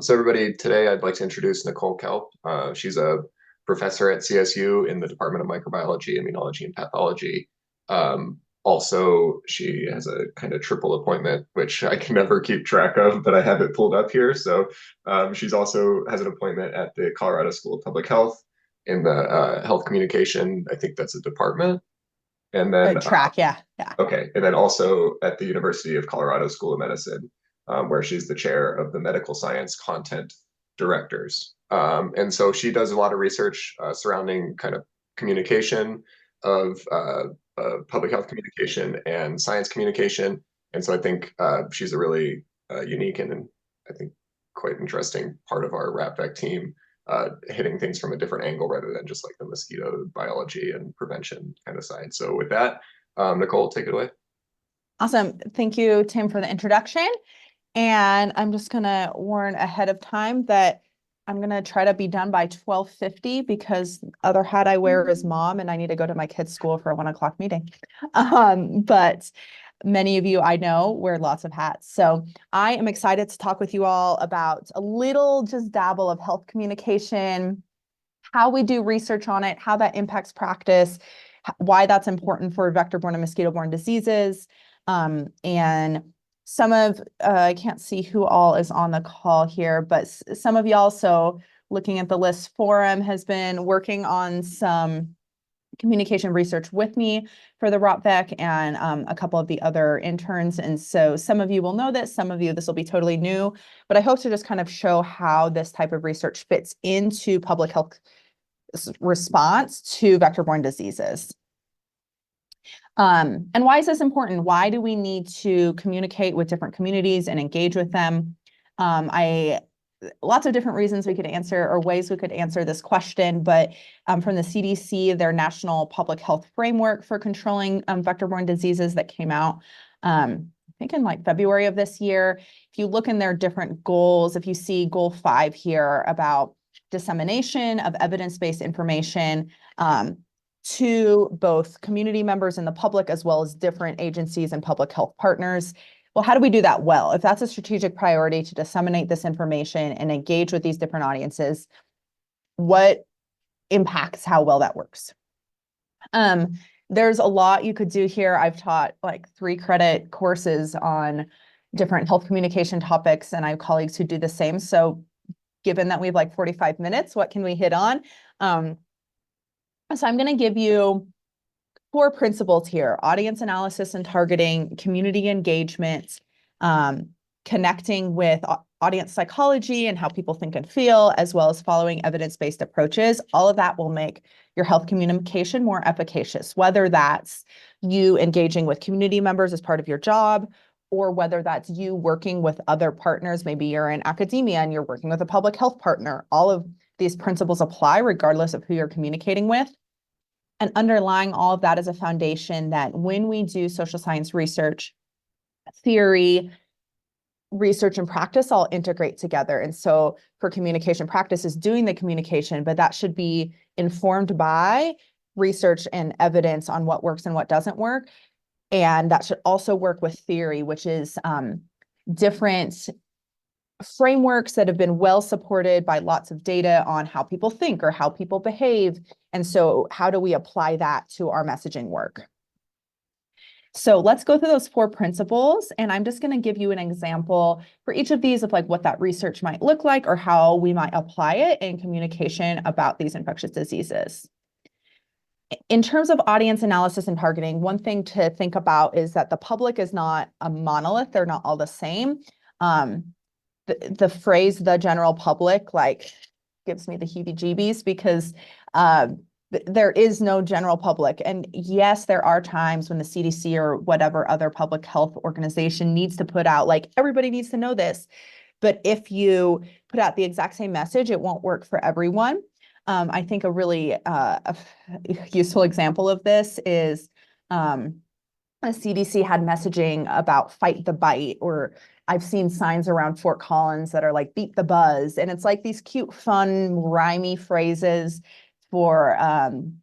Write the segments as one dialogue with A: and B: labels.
A: So everybody, today I'd like to introduce Nicole Kelp. She's a professor at CSU in the Department of Microbiology, Immunology, and Pathology. Also, she has a kind of triple appointment, which I can never keep track of, but I have it pulled up here. So she's also has an appointment at the Colorado School of Public Health in the health communication. I think that's a department. And then
B: Track, yeah, yeah.
A: okay, and then also at the University of Colorado School of Medicine, where she's the chair of the medical science content directors. And so she does a lot of research surrounding kind of communication of public health communication and science communication. And so I think she's a really unique and I think quite interesting part of our RAPVEC team, hitting things from a different angle rather than just like the mosquito biology and prevention kind of side. So with that, Nicole, take it away.
B: Awesome. Thank you, Tim, for the introduction. And I'm just going to warn ahead of time that I'm going to try to be done by 12:50 because other hat I wear is mom and I need to go to my kids' school for a 1 o'clock meeting. But many of you I know wear lots of hats. So I am excited to talk with you all about a little just dabble of health communication, how we do research on it, how that impacts practice, why that's important for vector-borne and mosquito-borne diseases. And some of, I can't see who all is on the call here, but some of y'all, so looking at the list, Forum has been working on some communication research with me for the ROPVEC and a couple of the other interns. And so some of you will know this, some of you, this will be totally new, but I hope to just kind of show how this type of research fits into public health response to vector-borne diseases. And why is this important? Why do we need to communicate with different communities and engage with them? Lots of different reasons we could answer or ways we could answer this question, but from the CDC, their National Public Health Framework for Controlling Vector-Borne Diseases that came out, I think in like February of this year. If you look in their different goals, if you see goal 5 here about dissemination of evidence-based information to both community members and the public, as well as different agencies and public health partners. Well, how do we do that well? If that's a strategic priority to disseminate this information and engage with these different audiences, what impacts how well that works? There's a lot you could do here. I've taught like 3-credit courses on different health communication topics, and I have colleagues who do the same. So given that we have like 45 minutes, what can we hit on? So I'm going to give you 4 principles here: audience analysis and targeting, community engagement, connecting with audience psychology and how people think and feel, as well as following evidence-based approaches. All of that will make your health communication more efficacious, whether that's you engaging with community members as part of your job, or whether that's you working with other partners. Maybe you're in academia and you're working with a public health partner. All of these principles apply regardless of who you're communicating with. And underlying all of that is a foundation that when we do social science research, theory, research, and practice all integrate together. And so for communication, practice is doing the communication, but that should be informed by research and evidence on what works and what doesn't work. And that should also work with theory, which is different frameworks that have been well supported by lots of data on how people think or how people behave. And so how do we apply that to our messaging work? So let's go through those 4 principles. And I'm just going to give you an example for each of these of like what that research might look like or how we might apply it in communication about these infectious diseases. In terms of audience analysis and targeting, one thing to think about is that the public is not a monolith. They're not all the same. The phrase "the general public" like gives me the heebie-jeebies because there is no general public. And yes, there are times when the CDC or whatever other public health organization needs to put out, like, everybody needs to know this. But if you put out the exact same message, it won't work for everyone. I think a really useful example of this is a CDC had messaging about fight the bite, or I've seen signs around Fort Collins that are like beat the buzz. And it's like these cute, fun, rhymey phrases for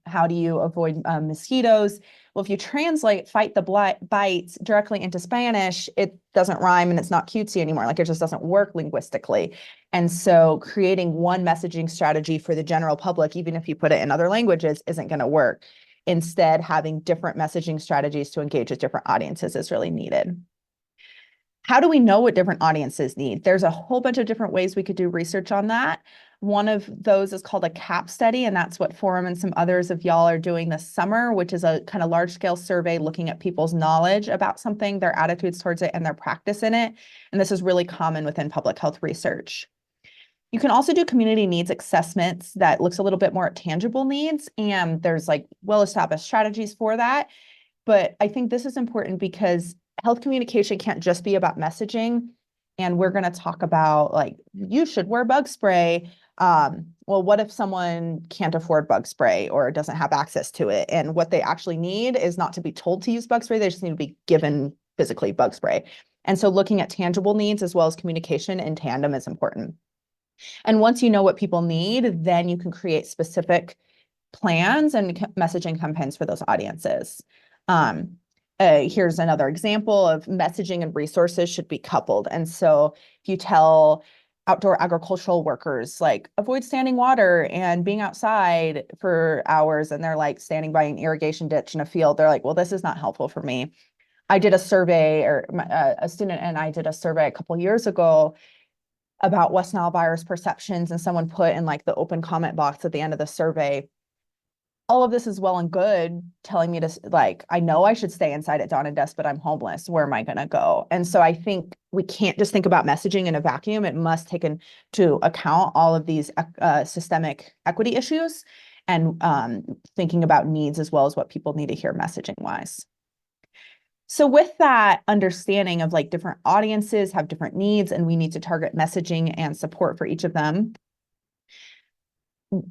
B: how do you avoid mosquitoes. Well, if you translate fight the bites directly into Spanish, it doesn't rhyme and it's not cutesy anymore. Like it just doesn't work linguistically. And so creating one messaging strategy for the general public, even if you put it in other languages, isn't going to work. Instead, having different messaging strategies to engage with different audiences is really needed. How do we know what different audiences need? There's a whole bunch of different ways we could do research on that. One of those is called a CAP study, and that's what Forum and some others of y'all are doing this summer, which is a kind of large-scale survey looking at people's knowledge about something, their attitudes towards it, and their practice in it. And this is really common within public health research. You can also do community needs assessments that looks a little bit more at tangible needs, and there's like well-established strategies for that. But I think this is important because health communication can't just be about messaging. And we're going to talk about like, you should wear bug spray. Well, what if someone can't afford bug spray or doesn't have access to it? And what they actually need is not to be told to use bug spray. They just need to be given physically bug spray. And so looking at tangible needs as well as communication in tandem is important. And once you know what people need, then you can create specific plans and messaging campaigns for those audiences. Here's another example of messaging and resources should be coupled. And so if you tell outdoor agricultural workers, like avoid standing water and being outside for hours, and they're like standing by an irrigation ditch in a field, they're like, well, this is not helpful for me. I did a survey, or a student and I did a survey a couple years ago about West Nile virus perceptions, and someone put in like the open comment box at the end of the survey, all of this is well and good telling me to like, I know I should stay inside at dawn and dusk, but I'm homeless. Where am I going to go? And so I think we can't just think about messaging in a vacuum. It must take into account all of these systemic equity issues and thinking about needs as well as what people need to hear messaging wise. So with that understanding of like different audiences have different needs and we need to target messaging and support for each of them,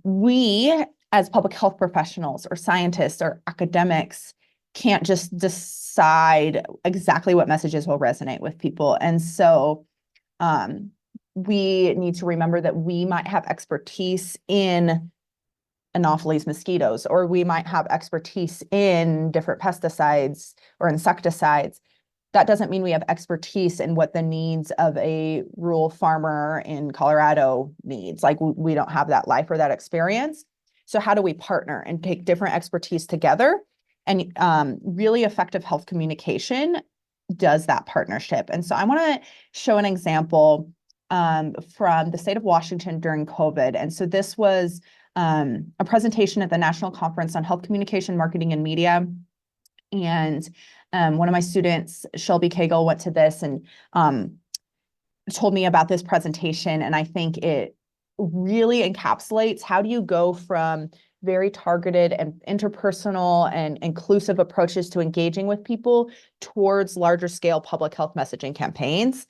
B: we as public health professionals or scientists or academics can't just decide exactly what messages will resonate with people. And so we need to remember that we might have expertise in Anopheles mosquitoes, or we might have expertise in different pesticides or insecticides. That doesn't mean we have expertise in what the needs of a rural farmer in Colorado needs. Like we don't have that life or that experience. So how do we partner and take different expertise together? And really effective health communication does that partnership. And so I want to show an example from the state of Washington during COVID. And so this was a presentation at the National Conference on Health Communication, Marketing, and Media. And one of my students, Shelby Cagle, went to this and told me about this presentation. And I think it really encapsulates how do you go from very targeted and interpersonal and inclusive approaches to engaging with people towards larger scale public health messaging campaigns.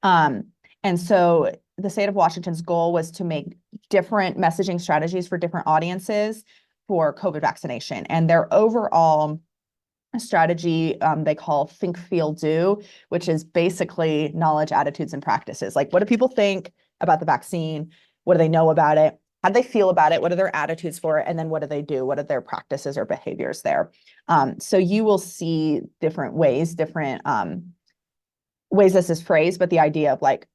B: And so the state of Washington's goal was to make different messaging strategies for different audiences for COVID vaccination. And their overall strategy they call think, feel, do, which is basically knowledge, attitudes, and practices. Like, what do people think about the vaccine? What do they know about it? How do they feel about it? What are their attitudes for it? And then what do they do? What are their practices or behaviors there? So you will see different ways this is phrased, but the idea of like,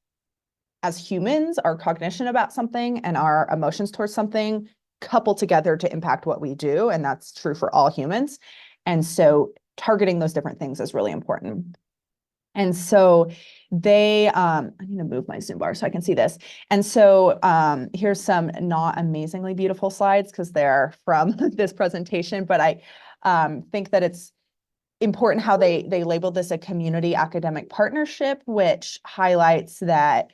B: as humans, our cognition about something and our emotions towards something couple together to impact what we do. And that's true for all humans. And so targeting those different things is really important. And so I need to move my Zoom bar so I can see this. And so here's some not amazingly beautiful slides because they're from this presentation, but I think that it's important how they labeled this a community academic partnership, which highlights that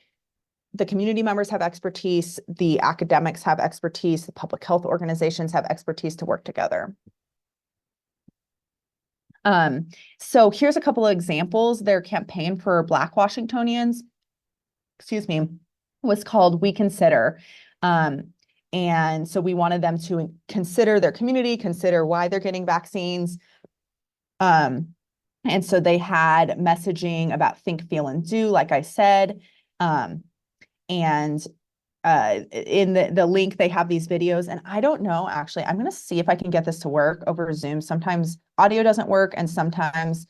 B: the community members have expertise, the academics have expertise, the public health organizations have expertise to work together. So here's a couple of examples. Their campaign for Black Washingtonians, was called We Consider. And so we wanted them to consider their community, consider why they're getting vaccines. And so they had messaging about think, feel, and do, like I said. And in the link, they have these videos, and I don't know, actually, I'm going to see if I can get this to work over Zoom. Sometimes audio doesn't work, and sometimes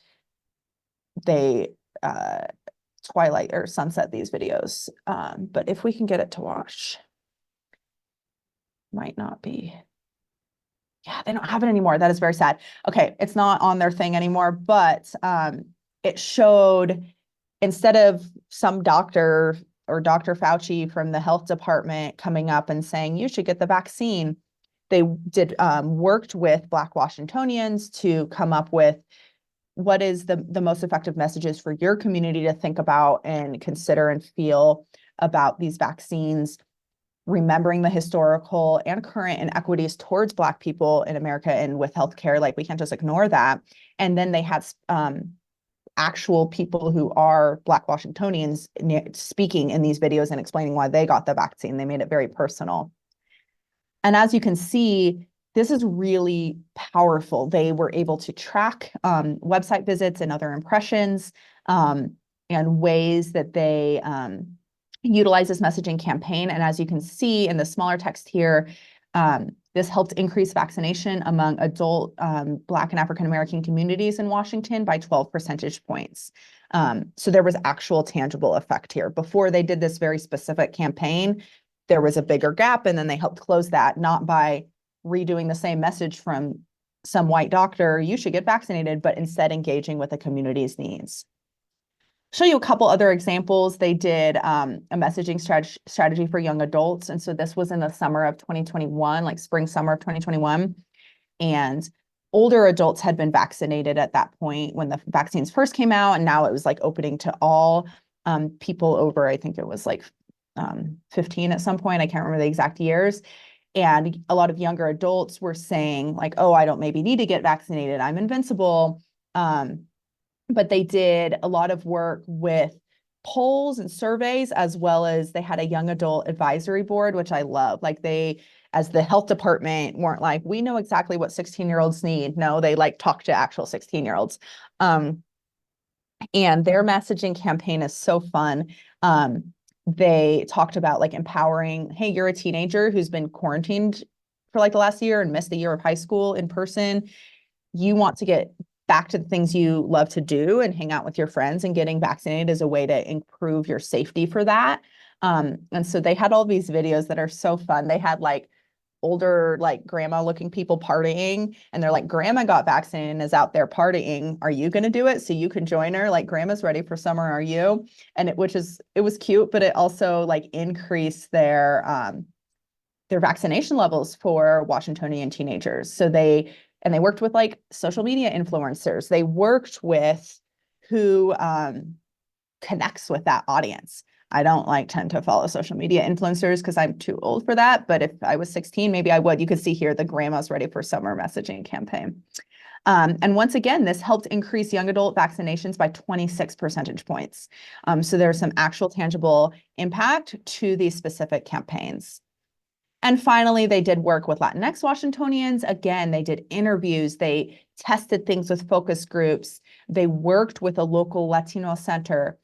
B: they twilight or sunset these videos. But if we can get it to watch, might not be. Yeah, they don't have it anymore. That is very sad. Okay, it's not on their thing anymore, but it showed, instead of some doctor or Dr. Fauci from the health department coming up and saying, you should get the vaccine, they did worked with Black Washingtonians to come up with what is the most effective messages for your community to think about and consider and feel about these vaccines, remembering the historical and current inequities towards Black people in America and with healthcare. Like, we can't just ignore that. And then they had actual people who are Black Washingtonians speaking in these videos and explaining why they got the vaccine. They made it very personal. And as you can see, this is really powerful. They were able to track website visits and other impressions, and ways that they utilize this messaging campaign. And as you can see in the smaller text here, this helped increase vaccination among adult Black and African-American communities in Washington by 12 percentage points. So there was actual tangible effect here. Before they did this very specific campaign, there was a bigger gap, and then they helped close that, not by redoing the same message from some white doctor, you should get vaccinated, but instead engaging with the community's needs. Show you a couple other examples. They did a messaging strategy for young adults. And so this was in the summer of 2021, like spring, summer of 2021. And older adults had been vaccinated at that point when the vaccines first came out. And now it was like opening to all people over, I think it was like 15 at some point. I can't remember the exact years. And a lot of younger adults were saying like, oh, I don't maybe need to get vaccinated, I'm invincible. But they did a lot of work with polls and surveys, as well as they had a young adult advisory board, which I love. Like, they, as the health department, weren't like, we know exactly what 16-year-olds need. No, they like talk to actual 16-year-olds. And their messaging campaign is so fun. They talked about like empowering, hey, you're a teenager who's been quarantined for like the last year and missed a year of high school in person. You want to get back to the things you love to do and hang out with your friends, and getting vaccinated is a way to improve your safety for that. And so they had all these videos that are so fun. They had like older, like grandma looking people partying, and they're like, grandma got vaccinated and is out there partying. Are you going to do it? So you can join her. Like, grandma's ready for summer. Are you? And it was cute, but it also like increased their vaccination levels for Washingtonian teenagers. So they worked with like social media influencers. They worked with who connects with that audience. I don't like tend to follow social media influencers because I'm too old for that. But if I was 16, maybe I would. You could see here the Grandma's Ready for Summer messaging campaign. And once again, this helped increase young adult vaccinations by 26 percentage points. So there's some actual tangible impact to these specific campaigns. And finally, they did work with Latinx Washingtonians. Again, they did interviews. They tested things with focus groups. They worked with a local Latino center.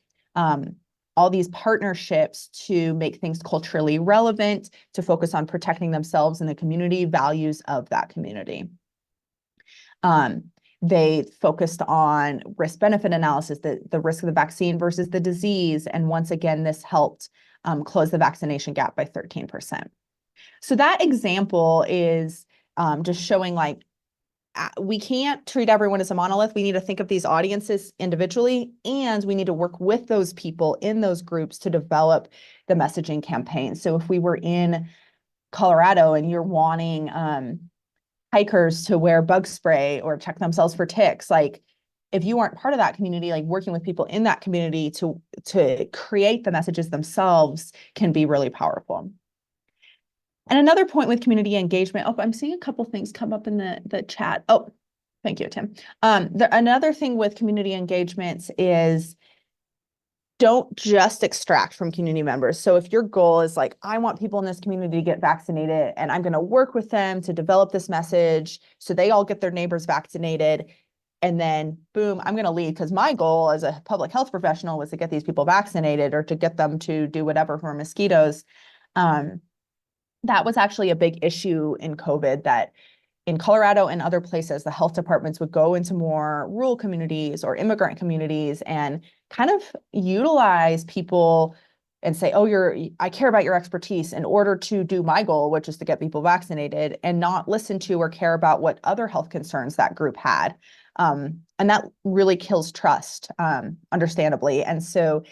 B: All these partnerships to make things culturally relevant, to focus on protecting themselves and the community values of that community. They focused on risk-benefit analysis, the risk of the vaccine versus the disease. And once again, this helped close the vaccination gap by 13%. So that example is just showing like, we can't treat everyone as a monolith. We need to think of these audiences individually, and we need to work with those people in those groups to develop the messaging campaign. So if we were in Colorado and you're wanting hikers to wear bug spray or check themselves for ticks, like if you aren't part of that community, like working with people in that community to create the messages themselves can be really powerful. And another point with community engagement, oh, I'm seeing a couple things come up in the chat. Oh, thank you, Tim. Another thing with community engagements is don't just extract from community members. So if your goal is like, I want people in this community to get vaccinated, and I'm going to work with them to develop this message so they all get their neighbors vaccinated, and then boom, I'm going to leave because my goal as a public health professional was to get these people vaccinated or to get them to do whatever for mosquitoes. That was actually a big issue in COVID, that in Colorado and other places, the health departments would go into more rural communities or immigrant communities and kind of utilize people and say, oh, I care about your expertise in order to do my goal, which is to get people vaccinated, and not listen to or care about what other health concerns that group had. And that really kills trust, understandably. And so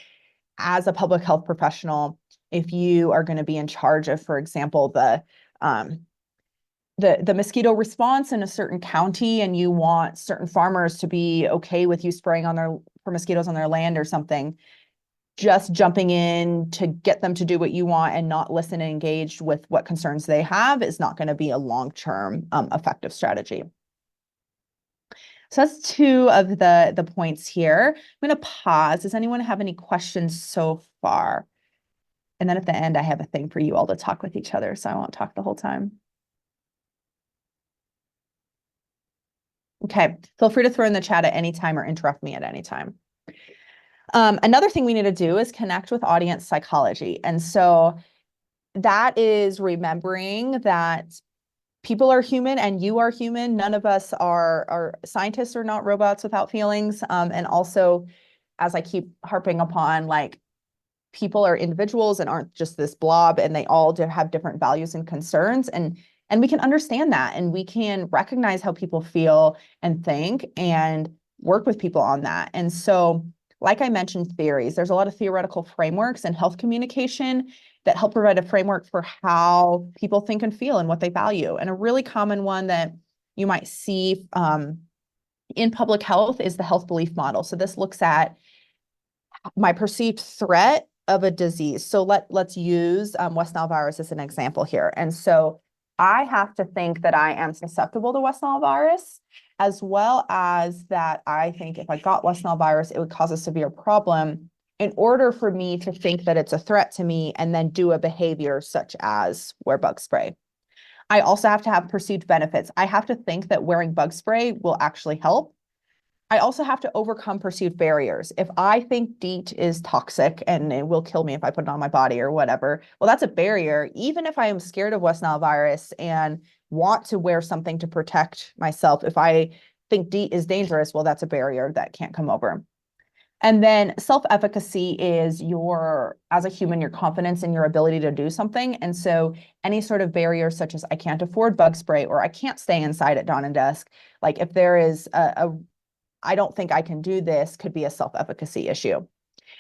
B: as a public health professional, if you are going to be in charge of, for example, the mosquito response in a certain county, and you want certain farmers to be okay with you spraying for mosquitoes on their land or something, just jumping in to get them to do what you want and not listen and engage with what concerns they have is not going to be a long-term effective strategy. So that's two of the points here. I'm going to pause. Does anyone have any questions so far? And then at the end, I have a thing for you all to talk with each other, so I won't talk the whole time. Okay, feel free to throw in the chat at any time or interrupt me at any time. Another thing we need to do is connect with audience psychology. And so that is remembering that people are human and you are human. None of us are scientists are not robots without feelings. And also, as I keep harping upon, like, people are individuals and aren't just this blob, and they all have different values and concerns. And we can understand that, and we can recognize how people feel and think and work with people on that. And so, like I mentioned, theories, there's a lot of theoretical frameworks in health communication that help provide a framework for how people think and feel and what they value. And a really common one that you might see in public health is the health belief model. So this looks at my perceived threat of a disease. So let's use West Nile virus as an example here. And so I have to think that I am susceptible to West Nile virus, as well as that I think if I got West Nile virus, it would cause a severe problem, in order for me to think that it's a threat to me and then do a behavior such as wear bug spray. I also have to have perceived benefits. I have to think that wearing bug spray will actually help. I also have to overcome perceived barriers. If I think DEET is toxic and it will kill me if I put it on my body or whatever, well, that's a barrier. Even if I am scared of West Nile virus and want to wear something to protect myself, if I think DEET is dangerous, well, that's a barrier that can't come over. And then self-efficacy is as a human, your confidence in your ability to do something. And so any sort of barrier, such as I can't afford bug spray or I can't stay inside at dawn and dusk, like if there is I don't think I can do this, could be a self-efficacy issue.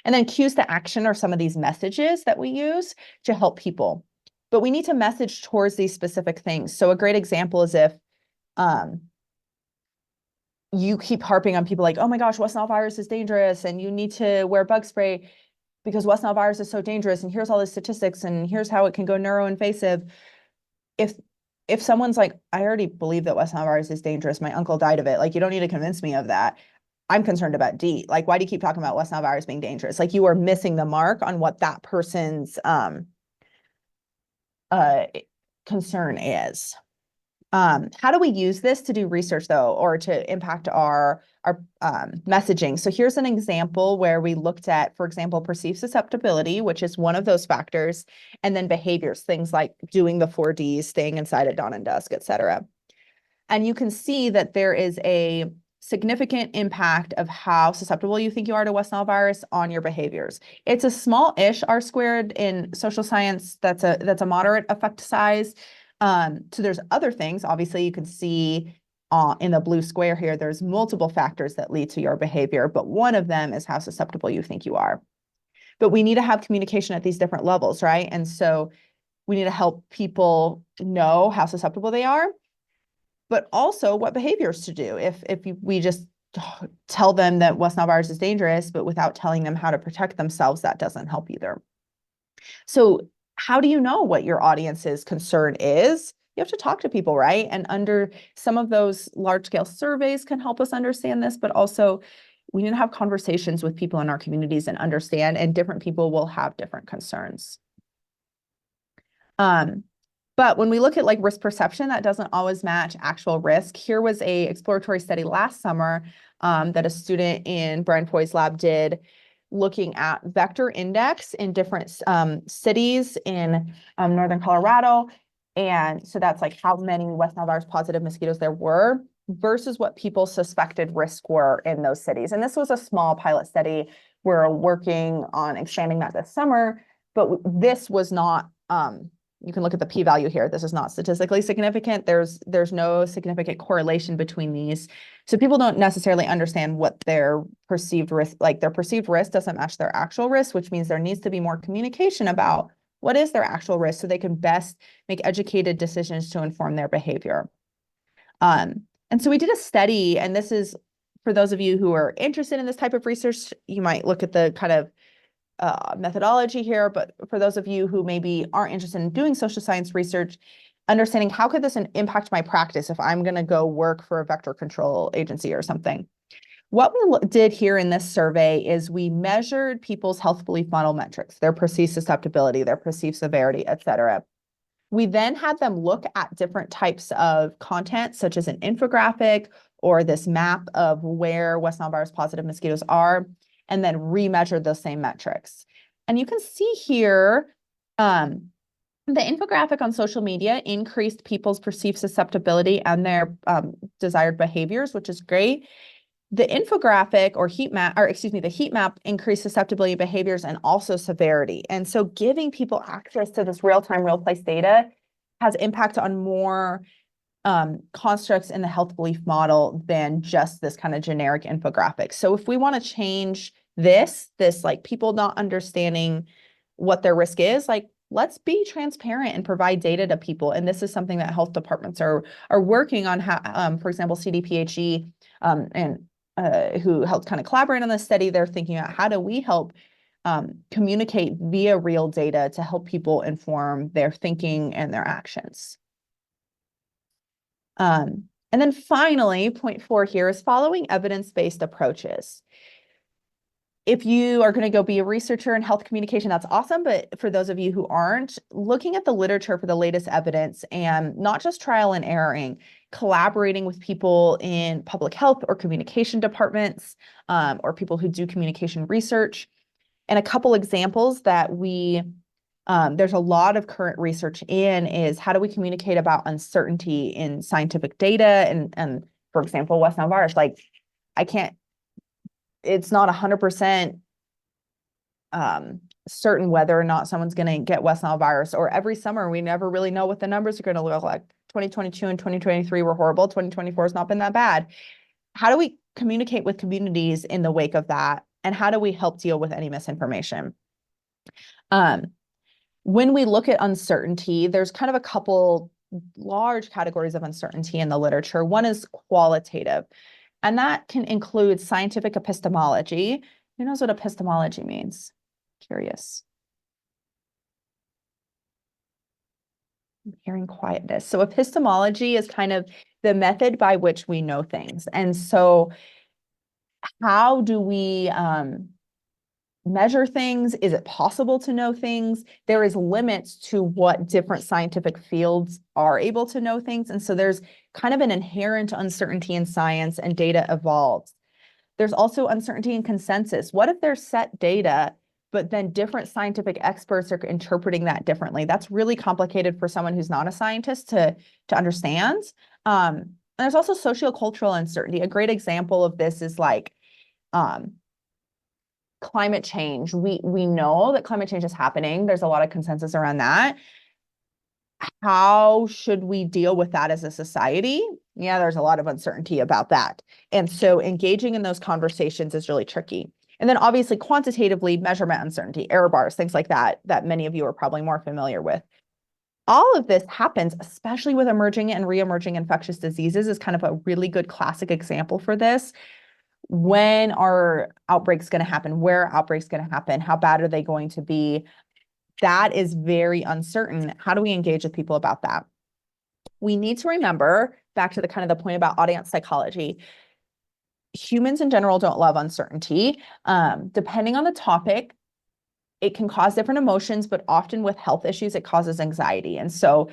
B: And then cues to action are some of these messages that we use to help people. But we need to message towards these specific things. So a great example is if you keep harping on people like, oh my gosh, West Nile virus is dangerous and you need to wear bug spray because West Nile virus is so dangerous, and here's all the statistics and here's how it can go neuroinvasive. If someone's like, I already believe that West Nile virus is dangerous, my uncle died of it, like, you don't need to convince me of that. I'm concerned about DEET. Like, why do you keep talking about West Nile virus being dangerous? Like, you are missing the mark on what that person's concern is. How do we use this to do research, though, or to impact our messaging? So here's an example where we looked at, for example, perceived susceptibility, which is one of those factors, and then behaviors, things like doing the 4Ds, staying inside at dawn and dusk, et cetera. And you can see that there is a significant impact of how susceptible you think you are to West Nile virus on your behaviors. It's a small-ish R-squared in social science. That's a moderate effect size. So there's other things. Obviously, you can see in the blue square here, there's multiple factors that lead to your behavior, but one of them is how susceptible you think you are. But we need to have communication at these different levels, right? And so we need to help people know how susceptible they are, but also what behaviors to do. If we just tell them that West Nile virus is dangerous, but without telling them how to protect themselves, that doesn't help either. So how do you know what your audience's concern is? You have to talk to people, right? And under some of those large-scale surveys can help us understand this, but also we need to have conversations with people in our communities and understand, and different people will have different concerns. But when we look at like risk perception, that doesn't always match actual risk. Here was a exploratory study last summer that a student in Brian Foy's lab did, looking at vector index in different cities in northern Colorado. And so that's like how many West Nile virus positive mosquitoes there were versus what people suspected risk were in those cities. And this was a small pilot study. We're working on expanding that this summer, but this was not, you can look at the p-value here. This is not statistically significant. There's no significant correlation between these. So people don't necessarily understand what their perceived risk, like their perceived risk doesn't match their actual risk, which means there needs to be more communication about what is their actual risk so they can best make educated decisions to inform their behavior. And so we did a study, and this is for those of you who are interested in this type of research, you might look at the kind of methodology here, but for those of you who maybe aren't interested in doing social science research, understanding how could this impact my practice if I'm going to go work for a vector control agency or something. What we did here in this survey is we measured people's health belief model metrics, their perceived susceptibility, their perceived severity, et cetera. We then had them look at different types of content, such as an infographic or this map of where West Nile virus positive mosquitoes are, and then remeasure those same metrics. And you can see here, the infographic on social media increased people's perceived susceptibility and their desired behaviors, which is great. The infographic or the heat map increased susceptibility behaviors and also severity. And so giving people access to this real-time, real-place data has impact on more constructs in the health belief model than just this kind of generic infographic. So if we want to change this like people not understanding what their risk is, like let's be transparent and provide data to people. And this is something that health departments are working on. For example, CDPHE and who helped kind of collaborate on this study, they're thinking about how do we help communicate via real data to help people inform their thinking and their actions. And then finally, point 4 here is following evidence-based approaches. If you are going to go be a researcher in health communication, that's awesome. But for those of you who aren't, looking at the literature for the latest evidence and not just trial and erroring, collaborating with people in public health or communication departments, or people who do communication research. And a couple examples that there's a lot of current research in is how do we communicate about uncertainty in scientific data? And for example, West Nile virus, like it's not 100% certain whether or not someone's going to get West Nile virus, or every summer we never really know what the numbers are going to look like. 2022 and 2023 were horrible. 2024 has not been that bad. How do we communicate with communities in the wake of that? And how do we help deal with any misinformation? When we look at uncertainty, there's kind of a couple large categories of uncertainty in the literature. One is qualitative, and that can include scientific epistemology. Who knows what epistemology means? Curious. I'm hearing quietness. So epistemology is kind of the method by which we know things. And so how do we measure things? Is it possible to know things? There is limits to what different scientific fields are able to know things. And so there's kind of an inherent uncertainty in science, and data evolves. There's also uncertainty in consensus. What if there's set data, but then different scientific experts are interpreting that differently? That's really complicated for someone who's not a scientist to understand. And there's also sociocultural uncertainty. A great example of this is like climate change. We know that climate change is happening. There's a lot of consensus around that. How should we deal with that as a society? Yeah, there's a lot of uncertainty about that. And so engaging in those conversations is really tricky. And then obviously quantitatively, measurement uncertainty, error bars, things like that many of you are probably more familiar with. All of this happens, especially with emerging and re-emerging infectious diseases, is kind of a really good classic example for this. When are outbreaks going to happen? Where are outbreaks going to happen? How bad are they going to be? That is very uncertain. How do we engage with people about that? We need to remember, back to the kind of the point about audience psychology, humans in general don't love uncertainty. Depending on the topic, it can cause different emotions, but often with health issues, it causes anxiety. And so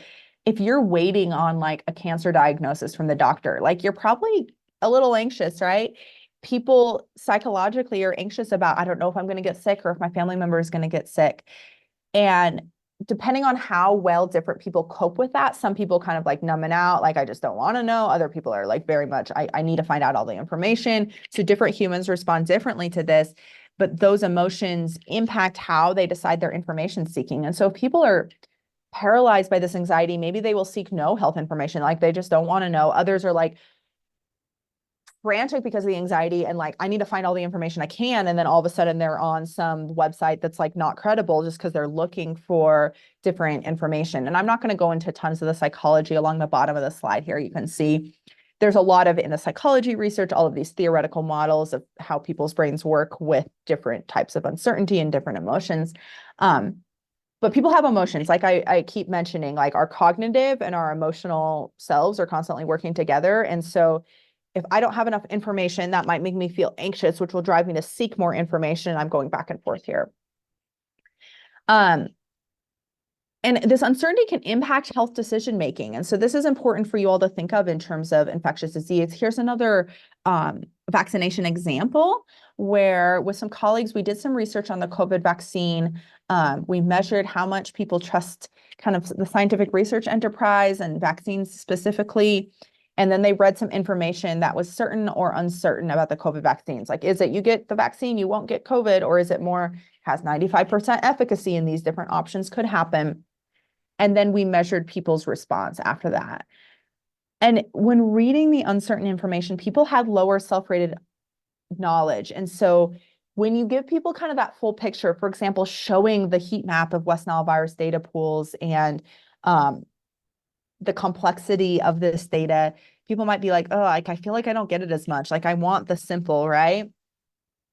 B: if you're waiting on like a cancer diagnosis from the doctor, like you're probably a little anxious, right? people psychologically are anxious about, I don't know if I'm going to get sick or if my family member is going to get sick. And depending on how well different people cope with that, some people kind of like numb it out, like, I just don't want to know. Other people are like, very much, I need to find out all the information. So different humans respond differently to this, but those emotions impact how they decide their information seeking. And so if people are paralyzed by this anxiety, maybe they will seek no health information, like they just don't want to know. Others are like frantic because of the anxiety and like, I need to find all the information I can. And then all of a sudden they're on some website that's like not credible just because they're looking for different information. And I'm not going to go into tons of the psychology. Along the bottom of the slide here, you can see there's a lot of, in the psychology research, all of these theoretical models of how people's brains work with different types of uncertainty and different emotions. But people have emotions, like I keep mentioning, like our cognitive and our emotional selves are constantly working together. And so if I don't have enough information, that might make me feel anxious, which will drive me to seek more information. I'm going back and forth here. And this uncertainty can impact health decision making. And so this is important for you all to think of in terms of infectious disease. Here's another vaccination example where with some colleagues, we did some research on the COVID vaccine. We measured how much people trust kind of the scientific research enterprise and vaccines specifically. And then they read some information that was certain or uncertain about the COVID vaccines. Like, is it you get the vaccine, you won't get COVID, or is it more has 95% efficacy and these different options could happen? And then we measured people's response after that. And when reading the uncertain information, people had lower self-rated knowledge. And so when you give people kind of that full picture, for example, showing the heat map of West Nile virus data pools and the complexity of this data, people might be like, oh, like, I feel like I don't get it as much. Like, I want the simple, right?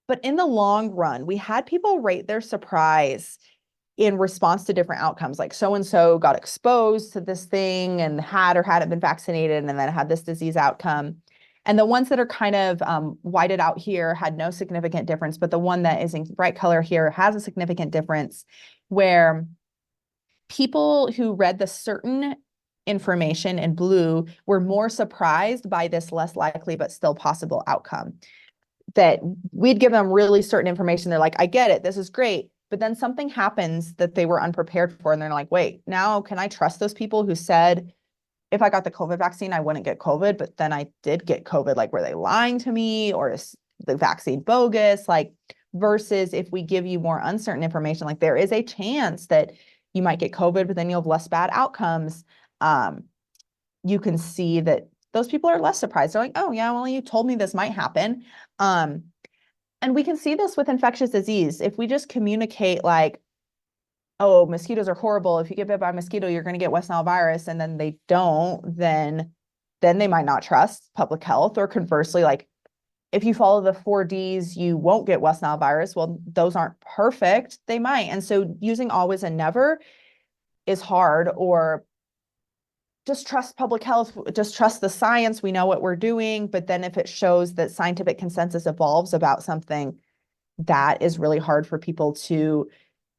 B: But in the long run, we had people rate their surprise in response to different outcomes. Like, so-and-so got exposed to this thing and had or hadn't been vaccinated and then had this disease outcome. And the ones that are kind of whited out here had no significant difference, but the one that is in bright color here has a significant difference, where people who read the certain information in blue were more surprised by this less likely but still possible outcome. That we'd give them really certain information. They're like, I get it, this is great. But then something happens that they were unprepared for. And they're like, wait, now can I trust those people who said, if I got the COVID vaccine, I wouldn't get COVID, but then I did get COVID? Like, were they lying to me, or is the vaccine bogus? Like, versus if we give you more uncertain information, like there is a chance that you might get COVID, but then you'll have less bad outcomes. You can see that those people are less surprised. They're like, oh yeah, well, you told me this might happen. And we can see this with infectious disease. If we just communicate like, oh, mosquitoes are horrible, if you get bit by a mosquito, you're going to get West Nile virus, and then they don't, then they might not trust public health. Or conversely, like, if you follow the 4Ds, you won't get West Nile virus. Well, those aren't perfect. They might. And so using always and never is hard. Or just trust public health, just trust the science, we know what we're doing. But then if it shows that scientific consensus evolves about something, that is really hard for people to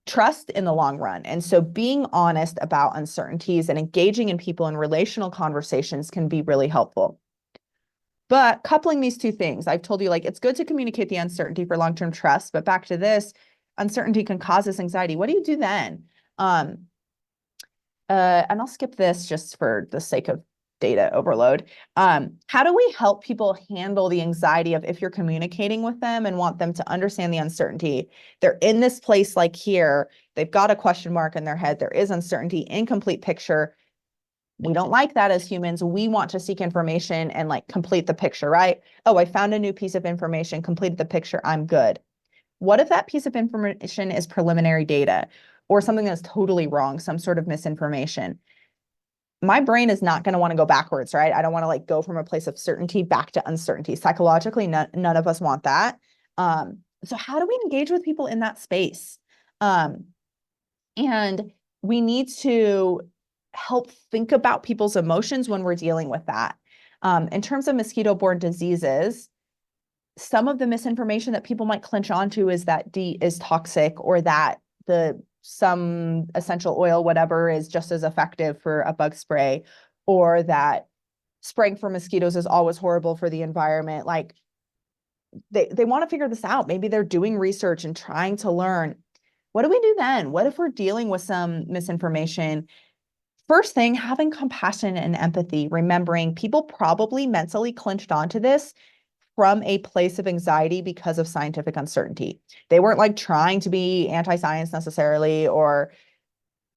B: trust in the long run. And so being honest about uncertainties and engaging in people in relational conversations can be really helpful. But coupling these two things, I've told you, like, it's good to communicate the uncertainty for long-term trust, but back to this, uncertainty can cause this anxiety. What do you do then? And I'll skip this just for the sake of data overload. How do we help people handle the anxiety of, if you're communicating with them and want them to understand the uncertainty, they're in this place like here, they've got a question mark in their head, there is uncertainty, incomplete picture. We don't like that as humans. We want to seek information and like complete the picture, right? Oh, I found a new piece of information, completed the picture, I'm good. What if that piece of information is preliminary data or something that's totally wrong, some sort of misinformation? My brain is not going to want to go backwards, right? I don't want to like go from a place of certainty back to uncertainty. Psychologically, none of us want that. So how do we engage with people in that space? And we need to help think about people's emotions when we're dealing with that. In terms of mosquito-borne diseases, some of the misinformation that people might clinch onto is that DEET is toxic, or that some essential oil, whatever, is just as effective for a bug spray, or that spraying for mosquitoes is always horrible for the environment. Like, they want to figure this out. Maybe they're doing research and trying to learn. What do we do then? What if we're dealing with some misinformation? First thing, having compassion and empathy, remembering people probably mentally clinched onto this from a place of anxiety because of scientific uncertainty. They weren't like trying to be anti-science necessarily or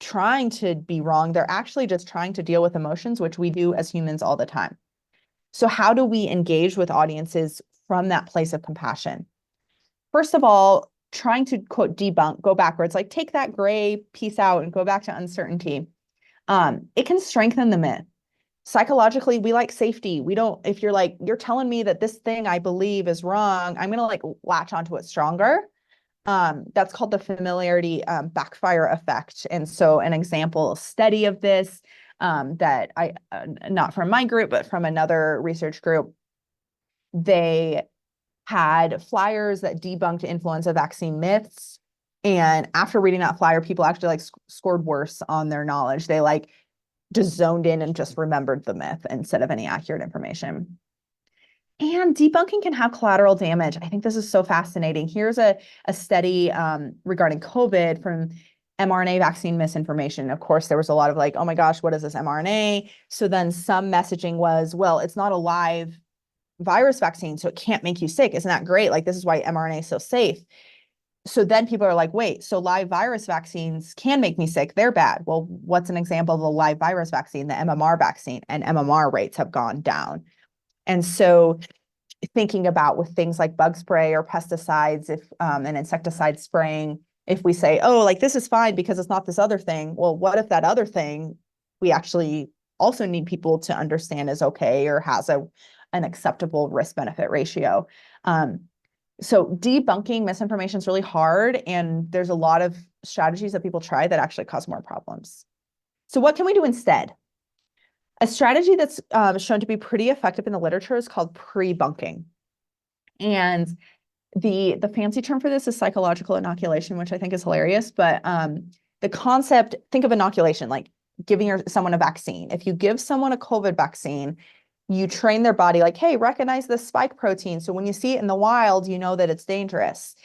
B: trying to be wrong. They're actually just trying to deal with emotions, which we do as humans all the time. So how do we engage with audiences from that place of compassion? First of all, trying to quote debunk, go backwards, like take that gray piece out and go back to uncertainty. It can strengthen the myth. Psychologically, we like safety. We don't, if you're like, you're telling me that this thing I believe is wrong, I'm going to like latch onto it stronger. That's called the familiarity backfire effect. And so an example study of this that I, not from my group, but from another research group, they had flyers that debunked influenza vaccine myths. And after reading that flyer, people actually like scored worse on their knowledge. They like just zoned in and just remembered the myth instead of any accurate information. And debunking can have collateral damage. I think this is so fascinating. Here's a study regarding COVID from mRNA vaccine misinformation. Of course, there was a lot of like, oh my gosh, what is this mRNA? So then some messaging was, well, it's not a live virus vaccine, so it can't make you sick. Isn't that great? Like, this is why mRNA is so safe. So then people are like, wait, so live virus vaccines can make me sick. They're bad. Well, what's an example of a live virus vaccine? The MMR vaccine, and MMR rates have gone down. And so thinking about with things like bug spray or pesticides, if and insecticide spraying, if we say, oh, like this is fine because it's not this other thing. Well, what if that other thing we actually also need people to understand is okay or has an acceptable risk benefit ratio? So debunking misinformation is really hard, and there's a lot of strategies that people try that actually cause more problems. So what can we do instead? A strategy that's shown to be pretty effective in the literature is called pre-bunking. And the fancy term for this is psychological inoculation, which I think is hilarious. But the concept, think of inoculation, like giving someone a vaccine. If you give someone a COVID vaccine, you train their body like, hey, recognize this spike protein. So when you see it in the wild, you know that it's dangerous.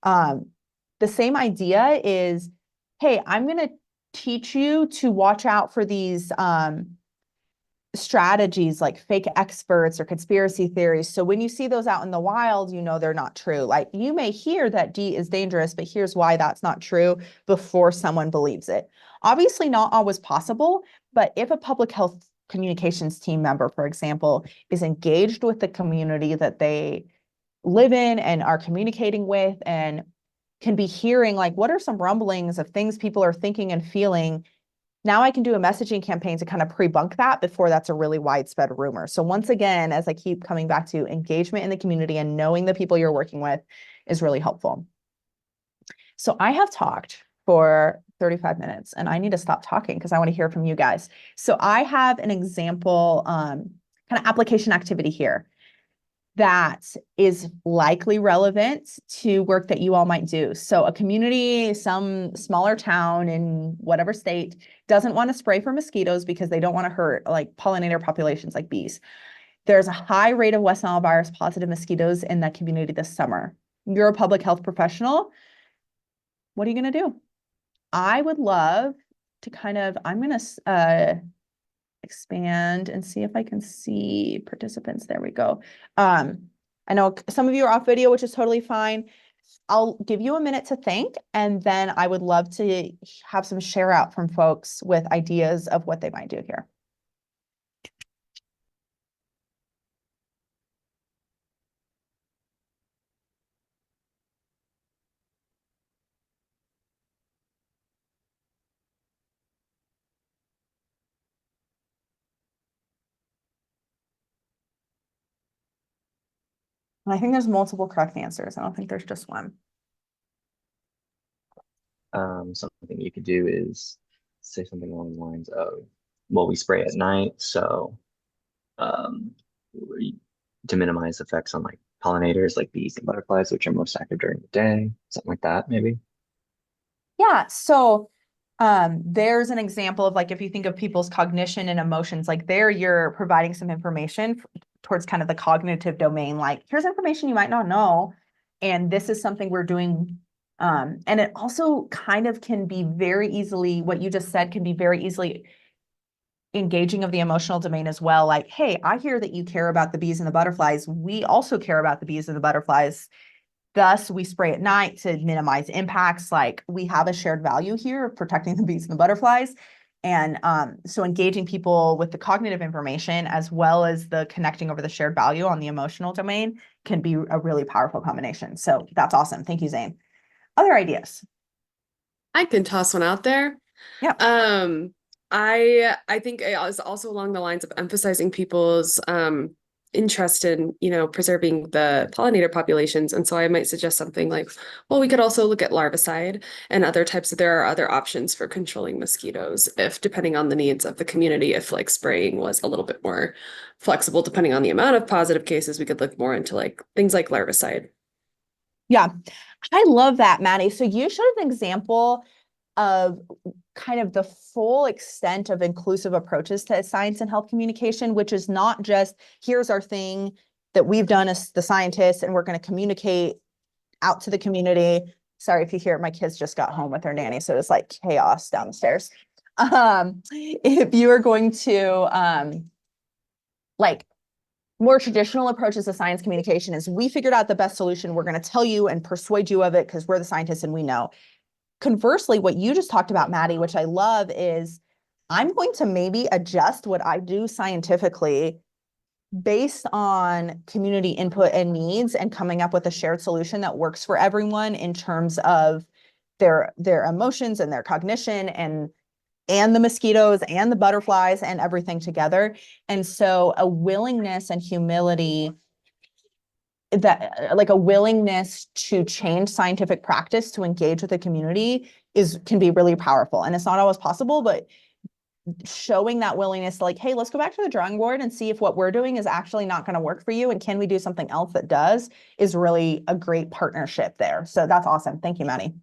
B: The same idea is, hey, I'm going to teach you to watch out for these strategies like fake experts or conspiracy theories. So when you see those out in the wild, you know they're not true. Like you may hear that D is dangerous, but here's why that's not true before someone believes it. Obviously not always possible, but if a public health communications team member, for example, is engaged with the community that they live in and are communicating with and can be hearing like what are some rumblings of things people are thinking and feeling, now I can do a messaging campaign to kind of pre-bunk that before that's a really widespread rumor. So once again, as I keep coming back to engagement in the community and knowing the people you're working with is really helpful. So I have talked for 35 minutes and I need to stop talking because I want to hear from you guys. So I have an example kind of application activity here that is likely relevant to work that you all might do. So a community, some smaller town in whatever state doesn't want to spray for mosquitoes because they don't want to hurt like pollinator populations like bees. There's a high rate of West Nile virus positive mosquitoes in that community this summer. You're a public health professional. What are you going to do? I would love to kind of, I'm going to expand and see if I can see participants. There we go. I know some of you are off video, which is totally fine. I'll give you a minute to think, and then I would love to have some share out from folks with ideas of what they might do here. And I think there's multiple correct answers. I don't think there's just one.
C: Something you could do is say something along the lines of, well, we spray at night, so to minimize effects on like pollinators like bees and butterflies, which are most active during the day, something like that, maybe.
B: Yeah, so there's an example of like if you think of people's cognition and emotions, like there you're providing some information towards kind of the cognitive domain, like here's information you might not know, and this is something we're doing. And it also kind of can be very easily, what you just said can be very easily engaging of the emotional domain as well. Like, hey, I hear that you care about the bees and the butterflies. We also care about the bees and the butterflies. Thus, we spray at night to minimize impacts. Like, we have a shared value here of protecting the bees and the butterflies. And so engaging people with the cognitive information as well as the connecting over the shared value on the emotional domain can be a really powerful combination. So that's awesome. Thank you, Zane. Other ideas?
D: I can toss one out there.
B: Yeah.
D: I think it is also along the lines of emphasizing people's interest in, preserving the pollinator populations. And so I might suggest something like, well, we could also look at larvicide and other types of, there are other options for controlling mosquitoes if, depending on the needs of the community, if like spraying was a little bit more flexible, depending on the amount of positive cases, we could look more into like things like larvicide.
B: Yeah, I love that, Maddie. So you showed an example of kind of the full extent of inclusive approaches to science and health communication, which is not just here's our thing that we've done as the scientists and we're going to communicate out to the community. Sorry if you hear it, my kids just got home with their nanny, so it's like chaos downstairs. If you are going to like more traditional approaches to science communication is we figured out the best solution. We're going to tell you and persuade you of it because we're the scientists and we know. Conversely, what you just talked about, Maddie, which I love, is I'm going to maybe adjust what I do scientifically based on community input and needs and coming up with a shared solution that works for everyone in terms of their emotions and their cognition and the mosquitoes and the butterflies and everything together. And so a willingness and humility, that like a willingness to change scientific practice to engage with the community can be really powerful. And it's not always possible, but showing that willingness to like, hey, let's go back to the drawing board and see if what we're doing is actually not going to work for you. And can we do something else that does, is really a great partnership there. So that's awesome. Thank you, Maddie.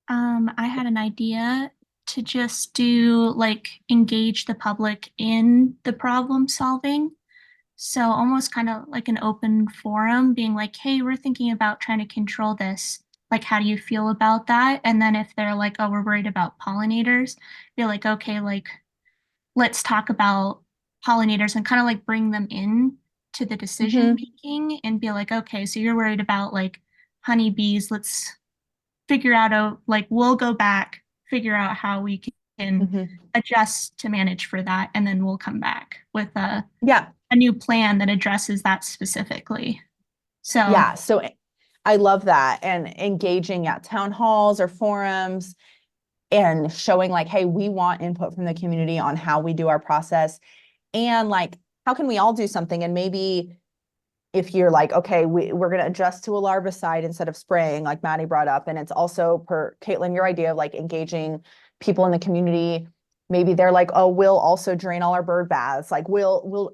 E: I had an idea to just do like engage the public in the problem solving. So almost kind of like an open forum being like, hey, we're thinking about trying to control this. Like, how do you feel about that? And then if they're like, oh, we're worried about pollinators, be like, okay, like, let's talk about pollinators and kind of like bring them in to the decision making and be like, okay, so you're worried about like honeybees. Let's figure out we'll go back, figure out how we can adjust to manage for that. And then we'll come back with a new plan that addresses that specifically. So
B: yeah, so I love that. And engaging at town halls or forums and showing like, hey, we want input from the community on how we do our process. And like, how can we all do something? And maybe if you're like, okay, we're going to adjust to a larvicide instead of spraying, like Maddie brought up. And it's also, per Caitlin, your idea of like engaging people in the community. Maybe they're like, oh, we'll also drain all our bird baths. Like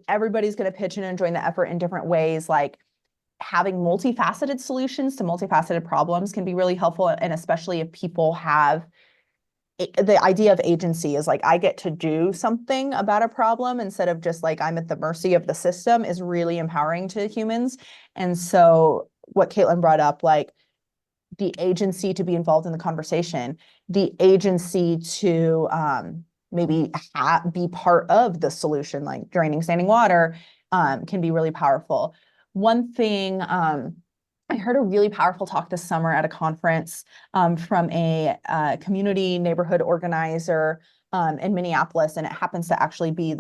B: everybody's going to pitch in and join the effort in different ways. Like having multifaceted solutions to multifaceted problems can be really helpful. And especially if people have the idea of agency is like, I get to do something about a problem instead of just like, I'm at the mercy of the system, is really empowering to humans. And so what Caitlin brought up, like the agency to be involved in the conversation, the agency to maybe be part of the solution, like draining standing water, can be really powerful. One thing, I heard a really powerful talk this summer at a conference from a community neighborhood organizer in Minneapolis, and it happens to actually be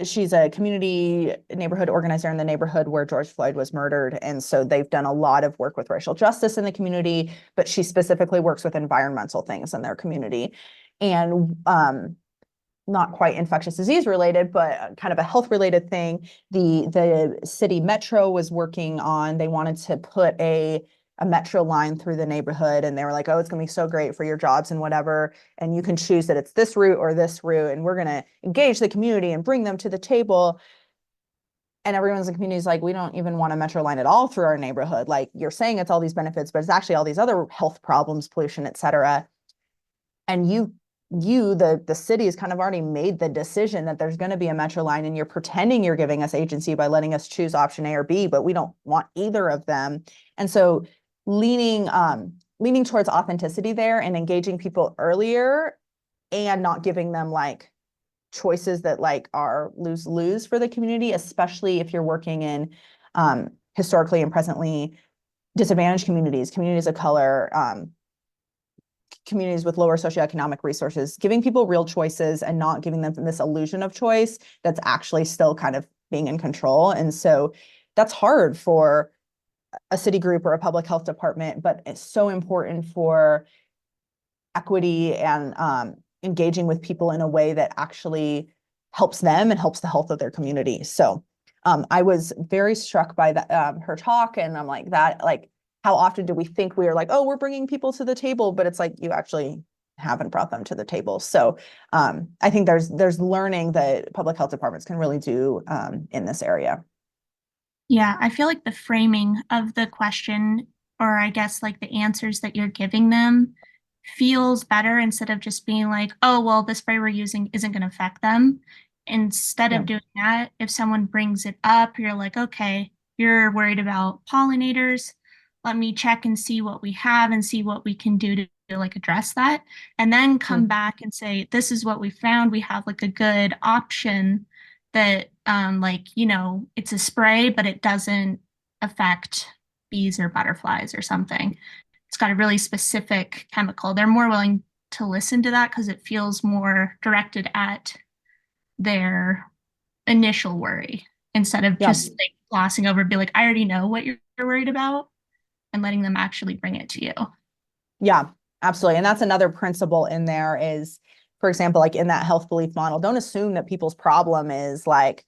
B: she's a community neighborhood organizer in the neighborhood where George Floyd was murdered. And so they've done a lot of work with racial justice in the community, but she specifically works with environmental things in their community. And not quite infectious disease related, but kind of a health related thing. The city metro was working on, they wanted to put a metro line through the neighborhood, and they were like, oh, it's gonna be so great for your jobs and whatever. And you can choose that it's this route or this route, and we're gonna engage the community and bring them to the table. And everyone's in the community is like, we don't even want a metro line at all through our neighborhood. Like, you're saying it's all these benefits, but it's actually all these other health problems, pollution, et cetera. And you the city has kind of already made the decision that there's going to be a metro line, and you're pretending you're giving us agency by letting us choose option A or B, but we don't want either of them. And so leaning towards authenticity there and engaging people earlier and not giving them like choices that like are lose-lose for the community, especially if you're working in historically and presently disadvantaged communities, communities of color, communities with lower socioeconomic resources, giving people real choices and not giving them this illusion of choice that's actually still kind of being in control. And so that's hard for a city group or a public health department, but it's so important for equity and engaging with people in a way that actually helps them and helps the health of their community. So I was very struck by that, her talk, and I'm like, that, like, how often do we think we are like, oh, we're bringing people to the table, but it's like you actually haven't brought them to the table. So I think there's learning that public health departments can really do in this area.
E: Yeah, I feel like the framing of the question, or I guess like the answers that you're giving them, feels better instead of just being like, oh, well, the spray we're using isn't going to affect them. Instead
B: Yeah.
E: of doing that, if someone brings it up, you're like, okay, you're worried about pollinators. Let me check and see what we have and see what we can do to like address that. And then come back and say, this is what we found. We have like a good option that like, you know, it's a spray, but it doesn't affect bees or butterflies or something. It's got a really specific chemical. They're more willing to listen to that because it feels more directed at their initial worry instead of just like glossing over, be like, I already know what you're worried about, and letting them actually bring it to you.
B: Yeah, absolutely. And that's another principle in there is, for example, like in that health belief model, don't assume that people's problem is like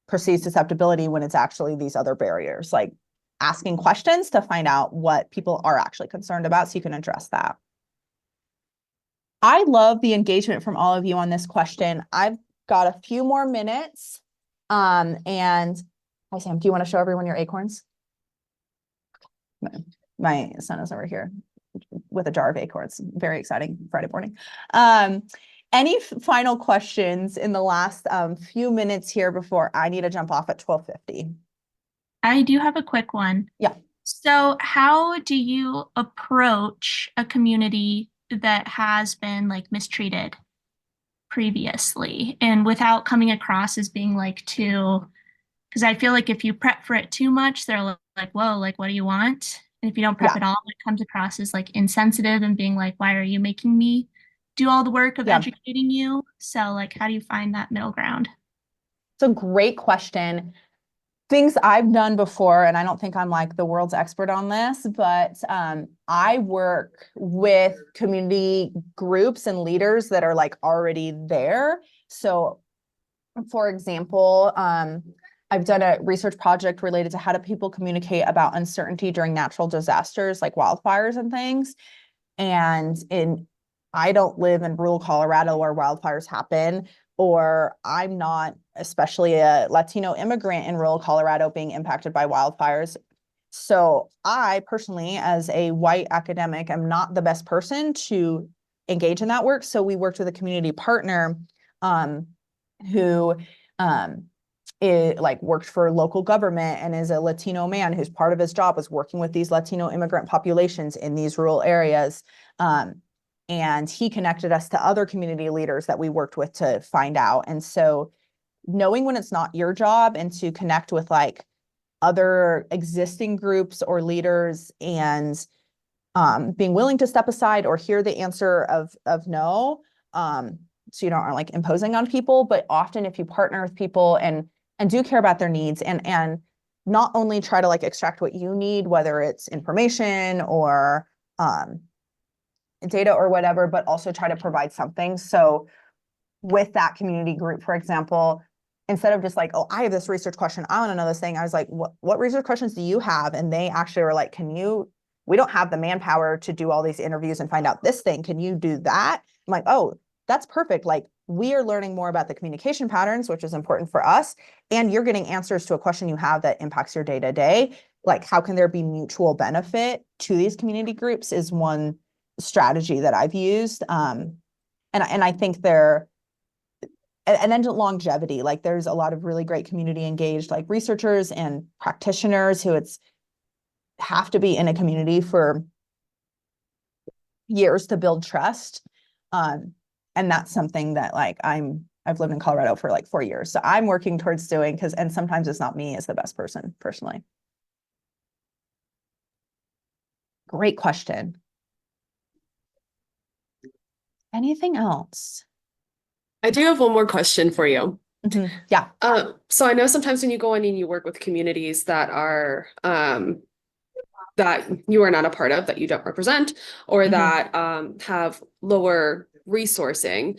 B: perceived susceptibility when it's actually these other barriers, like asking questions to find out what people are actually concerned about so you can address that. I love the engagement from all of you on this question. I've got a few more minutes. And hi, Sam, do you want to show everyone your acorns? My son is over here with a jar of acorns. Very exciting Friday morning. Any final questions in the last few minutes here before I need to jump off at 12:50?
E: I do have a quick one.
B: Yeah.
E: So how do you approach a community that has been like mistreated previously and without coming across as being like too, because I feel like if you prep for it too much, they're like, whoa, like, what do you want? And if you don't prep at all, it comes across as like insensitive and being like, why are you making me do all the work of educating you? So like, how do you find that middle ground?
B: It's a great question. Things I've done before, and I don't think I'm like the world's expert on this, but I work with community groups and leaders that are like already there. So for example, I've done a research project related to how do people communicate about uncertainty during natural disasters like wildfires and things. And I don't live in rural Colorado where wildfires happen, or I'm not, especially a Latino immigrant in rural Colorado, being impacted by wildfires. So I personally, as a white academic, am not the best person to engage in that work. So we worked with a community partner who worked for local government and is a Latino man whose part of his job was working with these Latino immigrant populations in these rural areas. And he connected us to other community leaders that we worked with to find out. And so knowing when it's not your job and to connect with like other existing groups or leaders and being willing to step aside or hear the answer of no, so you aren't like imposing on people. But often if you partner with people and do care about their needs and not only try to like extract what you need, whether it's information or data or whatever, but also try to provide something. So with that community group, for example, instead of just like, oh, I have this research question, I want to know this thing, I was like, what research questions do you have? And they actually were like, we don't have the manpower to do all these interviews and find out this thing. Can you do that? I'm like, oh, that's perfect. Like we are learning more about the communication patterns, which is important for us. And you're getting answers to a question you have that impacts your day to day. Like how can there be mutual benefit to these community groups is one strategy that I've used. And And I think and then longevity, like there's a lot of really great community engaged, like researchers and practitioners who have to be in a community for years to build trust. And that's something that like I've lived in Colorado for like 4 years. So I'm working towards doing, and sometimes it's not me as the best person personally. Great question. Anything else?
D: I do have one more question for you.
B: Yeah.
D: So I know sometimes when you go in and you work with communities that are that you are not a part of, that you don't represent, or that have lower resourcing,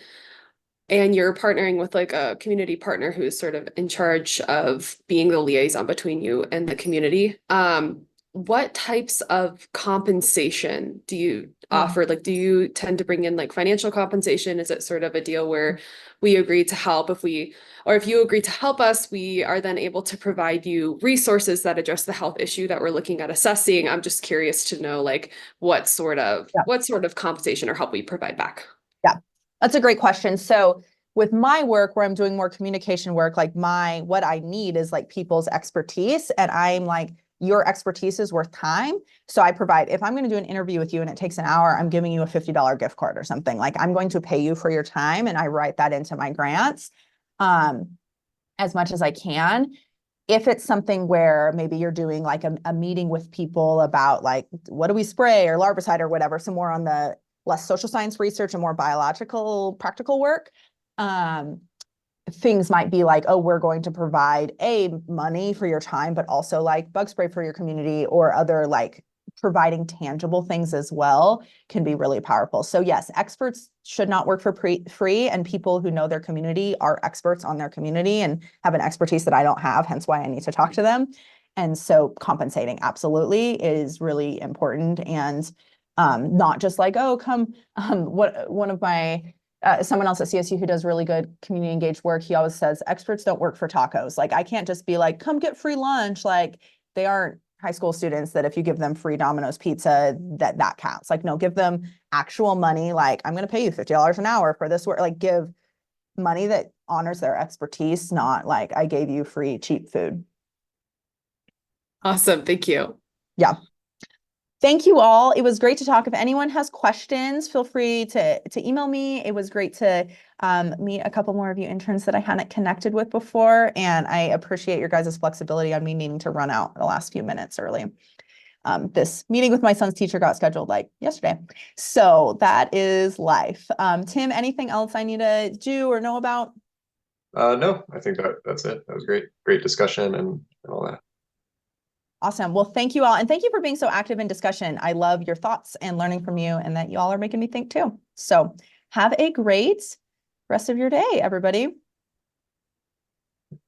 D: and you're partnering with like a community partner who's sort of in charge of being the liaison between you and the community. What types of compensation do you offer? Like, do you tend to bring in like financial compensation? Is it sort of a deal where we agree to help or if you agree to help us, we are then able to provide you resources that address the health issue that we're looking at assessing? I'm just curious to know like what sort of compensation or help we provide back.
B: Yeah, that's a great question. So with my work where I'm doing more communication work, like what I need is like people's expertise, and I'm like, your expertise is worth time. So I provide, if I'm going to do an interview with you and it takes an hour, I'm giving you a $50 gift card or something. Like I'm going to pay you for your time, and I write that into my grants as much as I can. If it's something where maybe you're doing like a meeting with people about like, what do we spray or larvicide or whatever, so more on the less social science research and more biological practical work, things might be like, oh, we're going to provide money for your time, but also like bug spray for your community, or other like providing tangible things as well can be really powerful. So yes, experts should not work for free, and people who know their community are experts on their community and have an expertise that I don't have, hence why I need to talk to them. And so compensating absolutely is really important, and not just like, oh, come, one of my someone else at CSU who does really good community engaged work, he always says experts don't work for tacos. Like I can't just be like, come get free lunch. Like they aren't high school students that if you give them free Domino's pizza, that counts. Like, no, give them actual money. Like I'm going to pay you $50 an hour for this work. Like give money that honors their expertise, not like I gave you free cheap food.
D: Awesome. Thank you.
B: Yeah. Thank you all. It was great to talk. If anyone has questions, feel free to email me. It was great to meet a couple more of you interns that I hadn't connected with before. And I appreciate your guys' flexibility on me needing to run out the last few minutes early. This meeting with my son's teacher got scheduled like yesterday. So that is life. Tim, anything else I need to do or know about?
A: No, I think that's it. That was great. Great discussion and all that.
B: Awesome. Well, thank you all. And thank you for being so active in discussion. I love your thoughts and learning from you, and that you all are making me think too. So have a great rest of your day, everybody.